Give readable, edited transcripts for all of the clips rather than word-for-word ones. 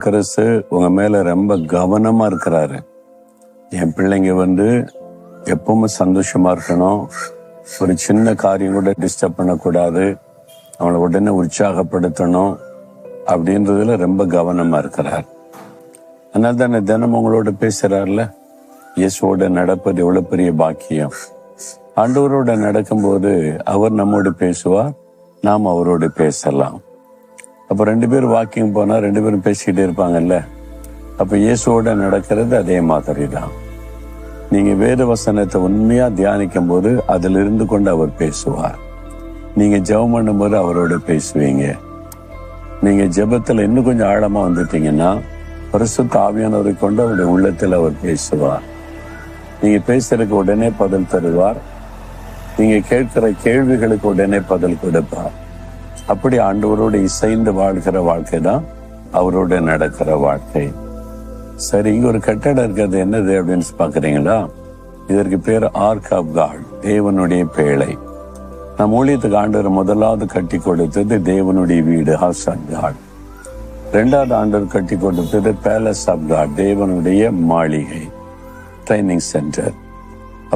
கிறிஸ்து உங்க மேல ரொம்ப கவனமா இருக்கிறாரு. என் பிள்ளைங்க எப்பவுமே சந்தோஷமா இருக்கணும், ஒரு சின்ன காரியம் கூட டிஸ்டர்ப் பண்ணக்கூடாது, அவங்கள உடனே உற்சாகப்படுத்தணும் அப்படின்றதுல ரொம்ப கவனமா இருக்கிறார். அதனால தானே தினம் உங்களோட பேசுறாருல. இயேசுவோட நடப்பது எவ்வளவு பெரிய பாக்கியம். ஆண்டவரோட நடக்கும்போது அவர் நம்மோடு பேசுவார், நாம் அவரோடு பேசலாம். அப்ப 2 பேரும் வாக்கிங் போனா 2 பேரும் பேசிக்கிட்டே இருப்பாங்கல்ல. அப்ப இயேசுவோட நடக்கிறது அதே மாதிரி தான். நீங்க வேத வசனத்தை உண்மையா தியானிக்கும் போது அதுல இருந்து கொண்டு அவர் பேசுவார். நீங்க ஜெபம் பண்ணும்போது அவரோட பேசுவீங்க. நீங்க ஜெபத்துல இன்னும் கொஞ்சம் ஆழமா வந்துட்டீங்கன்னா பரிசுத்த ஆவியானவரை கொண்டு அவருடைய உள்ளத்துல அவர் பேசுவார். நீங்க பேசுறதுக்கு உடனே பதில் தருவார். நீங்க கேட்கிற கேள்விகளுக்கு உடனே பதில் கொடுப்பார். அப்படி ஆண்டவரோடு இசைந்து வாழ்கிற வாழ்க்கை தான் அவரோட நடக்கிற வாழ்க்கை. சரி, இங்க ஒரு கட்டடம் இருக்கிறது என்னது அப்படின்னு பாக்குறீங்களா? இதற்கு பேர் ஆர்க் ஆஃப் காட், தேவனுடைய பேழை. நம் ஊழியத்துக்கு ஆண்டவர் முதலாவது கட்டி கொடுத்தது தேவனுடைய வீடு, ஹவுஸ் ஆஃப் காட். 2வது ஆண்டவர் கட்டி கொடுத்தது பேலஸ் ஆஃப் காட், தேவனுடைய மாளிகை, ட்ரைனிங் சென்டர்.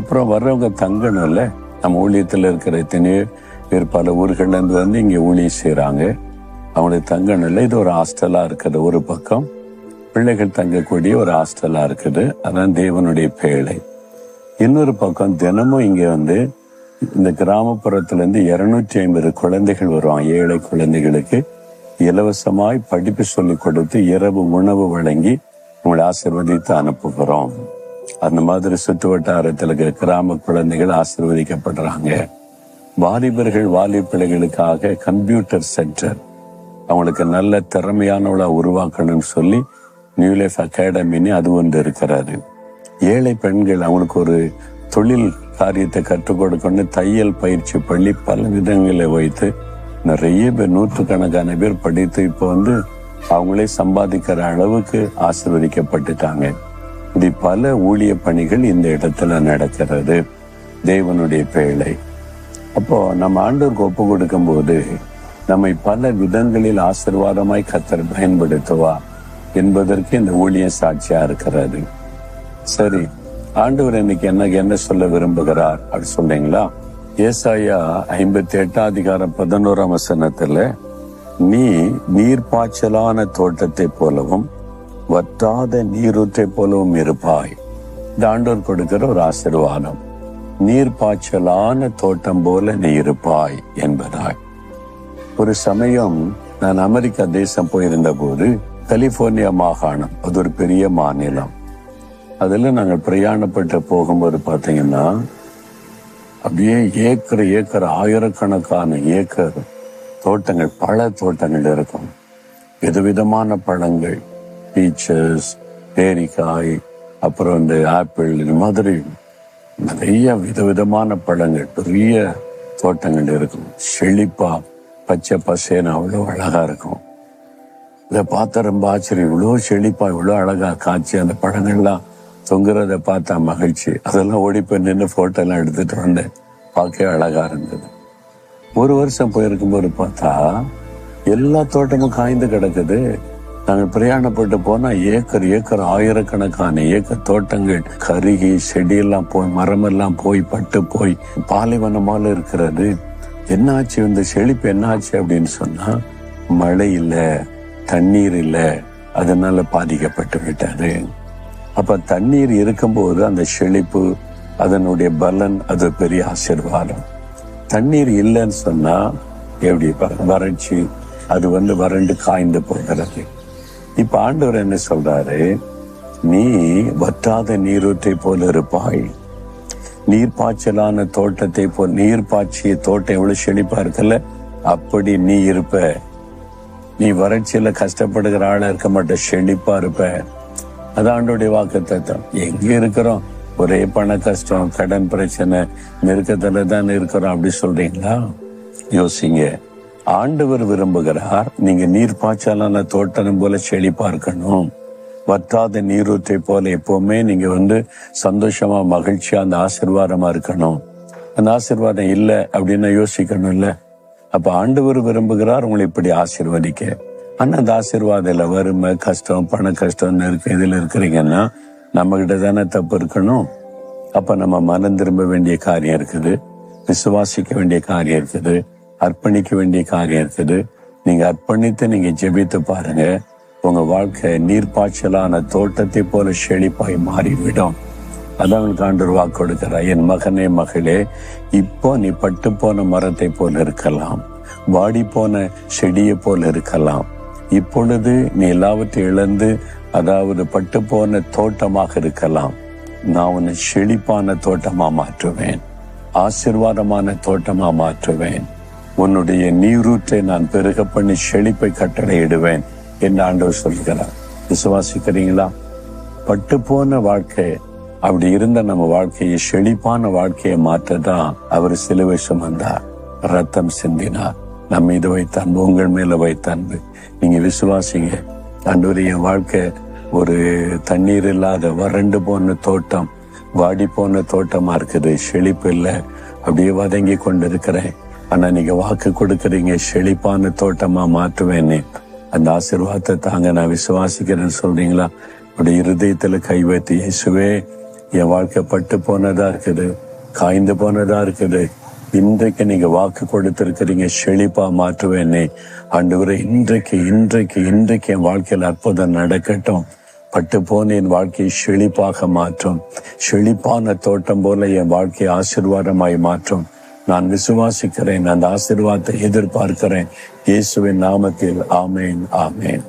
அப்புறம் வர்றவங்க தங்கணும்ல. நம்ம ஊழியத்துல இருக்கிற எத்தனையோ பேர் பல ஊர்கள்ல இருந்து இங்க ஊழியம் செய்யறாங்க. அவங்களுக்கு தங்கணும் இல்லை. இது ஒரு ஹாஸ்டலா இருக்குது. ஒரு பக்கம் பிள்ளைகள் தங்கக்கூடிய ஒரு ஹாஸ்டலா இருக்குது, அதான் தேவனுடைய பேழை. இன்னொரு பக்கம் தினமும் இங்க இந்த கிராமப்புறத்துல இருந்து 250 குழந்தைகள் வருவாங்க. ஏழை குழந்தைகளுக்கு இலவசமாய் படிப்பு சொல்லி கொடுத்து இரவு உணவு வழங்கி உங்களை ஆசீர்வதித்து அனுப்புகிறோம். அந்த மாதிரி சுற்று வட்டாரத்துல கிராம குழந்தைகள் ஆசீர்வதிக்கப்படுறாங்க. வாலிபர்கள் பிள்ளைகளுக்காக கம்ப்யூட்டர் சென்டர், அவங்களுக்கு நல்ல திறமையானவளா உருவாக்கணும்னு சொல்லி நியூ லைஃப் அகாடமின்னு அது ஒன்று இருக்கிறாரு. ஏழை பெண்கள் அவங்களுக்கு ஒரு தொழில் காரியத்தை கற்றுக் கொடுக்கணும், தையல் பயிற்சி பள்ளி பல விதங்களை வைத்து நிறைய பேர், 100கணக்கான பேர் படித்து இப்போ அவங்களே சம்பாதிக்கிற அளவுக்கு ஆசீர்வதிக்கப்பட்டுட்டாங்க. இது பல ஊழிய பணிகள் இந்த இடத்துல நடக்கிறது, தேவனுடைய பேழை. அப்போ நம்ம ஆண்டவருக்கு ஒப்பு கொடுக்கும் போது நம்மை பல விதங்களில் ஆசீர்வாதமாய் கர்த்தர் பயன்படுத்துவா என்பதற்கு இந்த ஊழியம் சாட்சியா இருக்கிறது. சரி, ஆண்டவர் இன்னைக்கு என்ன சொல்ல விரும்புகிறார் அப்படி சொல்றீங்களா? ஏசாயா 58:11 நீ நீர்ப்பாய்ச்சலான தோட்டத்தை போலவும் வற்றாத நீரூற்றை போலவும் இருப்பாய். இந்த ஆண்டவர் கொடுக்கிற ஒரு ஆசீர்வாதம். நீர்ப்பாய்ச்சலான தோட்டம் போல நீ இருப்பாய் என்பதாய். ஒரு சமயம் நான் அமெரிக்கா தேசம் போயிருந்த போது, கலிபோர்னியா மாகாணம், அது ஒரு பெரிய மாநிலம். அதுல நாங்கள் பிரயாணப்பட்டு போகும்போது பாத்தீங்கன்னா அப்படியே ஏக்கர் ஆயிரக்கணக்கான ஏக்கர் தோட்டங்கள், பல தோட்டங்கள் இருக்கும். விதவிதமான பழங்கள், பீச்சஸ், பேரிக்காய், அப்புறம் இந்த ஆப்பிள், இந்த மாதிரி நிறைய விதவிதமான பழங்கள், பெரிய தோட்டங்கள் இருக்கும். செழிப்பா பச்சை பசேன்னு அவ்வளோ அழகா இருக்கும். இதை பார்த்தா ரொம்ப ஆச்சரியம். இவ்வளோ செழிப்பா இவ்வளோ அழகா காய்ச்சி அந்த பழங்கள்லாம் தொங்குறத பார்த்தா மகிழ்ச்சி. அதெல்லாம் ஓடி போய் நின்று போட்டோ எல்லாம் எடுத்துட்டு வந்தேன். பார்க்கவே அழகா இருந்தது. ஒரு வருஷம் போயிருக்கும்போது பார்த்தா எல்லா தோட்டமும் காய்ந்து கிடக்குது. நாங்கள் பிரயாணப்பட்டு போனா ஏக்கர் ஆயிரக்கணக்கான ஏக்கர் தோட்டங்கள் கருகி செடியெல்லாம் போய் மரமெல்லாம் போய் பட்டு போய் பாலைவனமால இருக்கிறது. என்னாச்சு இந்த செழிப்பு, என்னாச்சு அப்படின்னு சொன்னா மழை இல்லை, தண்ணீர் இல்லை, அதனால பாதிக்கப்பட்டு விட்டாரு. அப்ப தண்ணீர் இருக்கும்போது அந்த செழிப்பு, அதனுடைய பலன், அது பெரிய ஆசீர்வாதம். தண்ணீர் இல்லைன்னு சொன்னா எப்படி வறட்சி, அது வறண்டு காய்ந்து போகிறது. இப்ப ஆண்டவர் என்ன சொல்றாரு? நீ வற்றாத நீரூற்றை போல இருப்பாய். நீர்ப்பாய்ச்சலான தோட்டத்தை போல், நீர் பாய்ச்சிய தோட்டம் எவ்வளவு செழிப்பா இருக்குல்ல, அப்படி நீ இருப்ப. நீ வறட்சியில கஷ்டப்படுகிற ஆளா இருக்க மாட்ட, செழிப்பா இருப்ப. அது ஆண்டோடைய வாக்குத்தத்தம். எங்க இருக்கிறோம்? ஒரே பண கஷ்டம், கடன் பிரச்சனை, நெருக்கத்துல தான் இருக்கிறோம் அப்படி சொல்றீங்களா? யோசிங்க. ஆண்டவர் விரும்புகிறார் நீங்க நீர்ப்பாய்ச்சலான தோட்டம் போல செழிப்பா இருக்கணும். வற்றாத நீரூற்றை போல எப்பவுமே நீங்க சந்தோஷமா மகிழ்ச்சியா அந்த ஆசீர்வாதமா இருக்கணும். அந்த ஆசீர்வாதம் இல்லை அப்படின்னா யோசிக்கணும் இல்ல. அப்ப ஆண்டவர் விரும்புகிறார் உங்களை இப்படி ஆசீர்வதிக்க. ஆனா அந்த ஆசீர்வாதம் இல்லை. வறுமை, கஷ்டம், பண கஷ்டம் இதுல இருக்கிறீங்கன்னா நம்ம கிட்ட தானே தப்பு இருக்கணும். அப்ப நம்ம மனம் திரும்ப வேண்டிய காரியம் இருக்குது, விசுவாசிக்க வேண்டிய காரியம் இருக்குது, அர்ப்பணிக்க வேண்டிய காரியம் இருக்குது. நீங்க அர்ப்பணித்து நீங்க ஜெபித்து பாருங்க, உங்க வாழ்க்கை நீர்ப்பாய்ச்சலான தோட்டத்தை போல செழிப்பாய் மாறிவிடும். அதான் உங்களுக்கு ஆண்டவர் வாக்கு கொடுக்கிறார். என் மகனே, மகளே, இப்போ நீ பட்டு போன மரத்தை போல இருக்கலாம், வாடி போன செடியை போல இருக்கலாம். இப்பொழுது நீ எல்லாவற்றையும் இழந்து, அதாவது பட்டு போன தோட்டமாக இருக்கலாம். நான் உன்னை செழிப்பான தோட்டமா மாற்றுவேன், ஆசீர்வாதமான தோட்டமா மாற்றுவேன். உன்னுடைய நீரூற்றை நான் பெருக பண்ணி செழிப்பை கட்டளையிடுவேன் என்று ஆண்டவர் சொல்கிறார். விசுவாசிக்கிறீங்களா? பட்டு போன வாழ்க்கை அப்படி இருந்த நம்ம வாழ்க்கையை செழிப்பான வாழ்க்கையை மாற்றதான் அவர் சிலுவை சுமந்தார், ரத்தம் சிந்தினார், நம்ம மீது வைத்த அன்பு, உங்கள் மேல வைத்த அன்பு. நீங்க விசுவாசிங்க. ஆண்டவரே, என் வாழ்க்கை ஒரு தண்ணீர் இல்லாத வறண்டு போன தோட்டம், வாடி போன தோட்டமா இருக்குது, செழிப்பு இல்லை, அப்படியே வதங்கி கொண்டு இருக்கிறேன். ஆனா நீங்க வாக்கு கொடுக்கறீங்க, செழிப்பான தோட்டமா மாற்றுவேன்னு. அந்த ஆசீர்வாதத்தை தாங்க நான் விசுவாசிக்கிறேன்னு சொல்றீங்களா? அப்படி இருதயத்துல கை வைத்து, இயேசுவே, என் வாழ்க்கை பட்டு போனதா இருக்குது, காய்ந்து போனதா இருக்குது, இன்றைக்கு நீங்க வாக்கு கொடுத்திருக்கிறீங்க, செழிப்பா மாற்றுவேன்னே. ஆண்டவரே, இன்றைக்கு இன்றைக்கு இன்றைக்கு என் வாழ்க்கையில் அற்புதம் நடக்கட்டும். பட்டு போன என் வாழ்க்கையை செழிப்பாக மாற்றும். செழிப்பான தோட்டம் போல என் வாழ்க்கையை ஆசீர்வாதமாய் மாற்றும். நான் விசுவாசிக்கிறேன், அந்த ஆசீர்வாதத்தை எதிர்பார்க்கிறேன். இயேசுவின் நாமத்தில் ஆமேன், ஆமேன்.